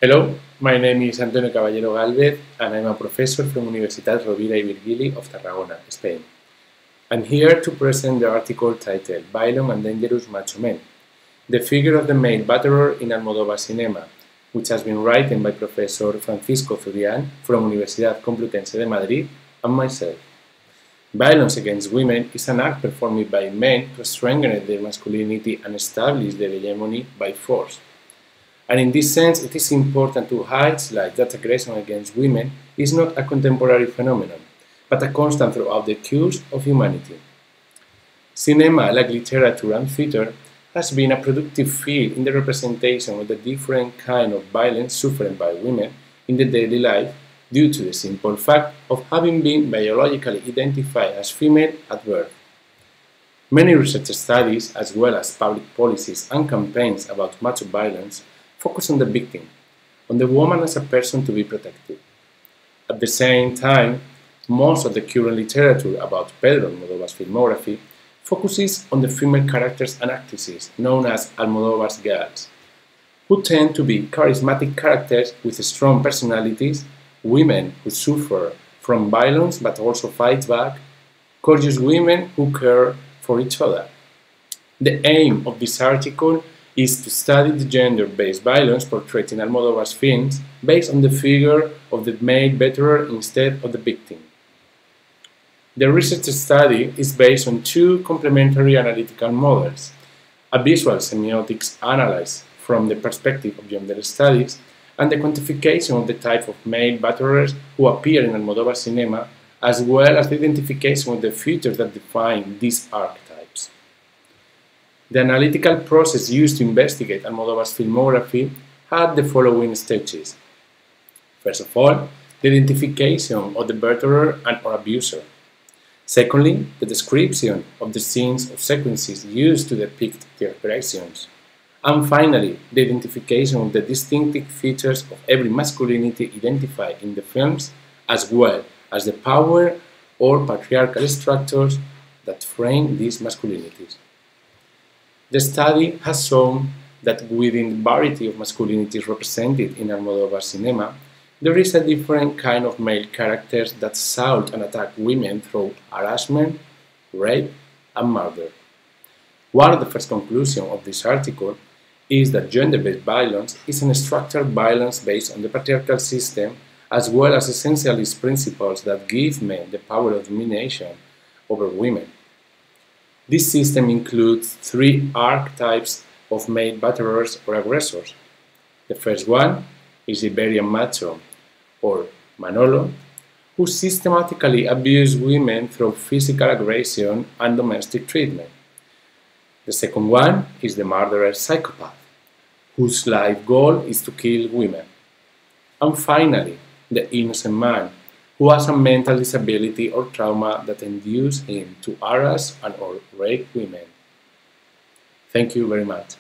Hello, my name is Antonio Caballero Galvez and I'm a professor from Universitat Rovira i Virgili of Tarragona, Spain. I'm here to present the article titled Violent and Dangerous Macho Men, the figure of the male batterer in Almodovar cinema, which has been written by Professor Francisco Zurian from Universidad Complutense de Madrid and myself. Violence against women is an act performed by men to strengthen their masculinity and establish their hegemony by force. And in this sense, it is important to highlight that aggression against women is not a contemporary phenomenon, but a constant throughout the course of humanity. Cinema, like literature and theater, has been a productive field in the representation of the different kind of violence suffered by women in the daily life due to the simple fact of having been biologically identified as female at birth. Many research studies, as well as public policies and campaigns about macho violence, focus on the victim, on the woman as a person to be protected. At the same time, most of the current literature about Pedro Almodovar's filmography focuses on the female characters and actresses known as Almodovar's girls, who tend to be charismatic characters with strong personalities, women who suffer from violence but also fight back, courageous women who care for each other. The aim of this article is to study the gender-based violence portrayed in Almodovar's films based on the figure of the male batterer instead of the victim. The research study is based on two complementary analytical models: a visual semiotics analysis from the perspective of gender studies and the quantification of the type of male batterers who appear in Almodovar cinema, as well as the identification of the features that define these archetypes. The analytical process used to investigate Almodovar's filmography had the following stages. First of all, the identification of the batterer and/or abuser. Secondly, the description of the scenes or sequences used to depict the aggressions. And finally, the identification of the distinctive features of every masculinity identified in the films, as well as the power or patriarchal structures that frame these masculinities. The study has shown that within the variety of masculinities represented in Almodovar cinema, there is a different kind of male characters that assault and attack women through harassment, rape, and murder. One of the first conclusions of this article is that gender-based violence is a structured violence based on the patriarchal system, as well as essentialist principles that give men the power of domination over women. This system includes three archetypes of male batterers or aggressors. The first one is the Iberian macho, or Manolo, who systematically abuses women through physical aggression and domestic treatment. The second one is the murderer psychopath, whose life goal is to kill women. And finally, the innocent man, who has a mental disability or trauma that induces him to harass and/or rape women. Thank you very much.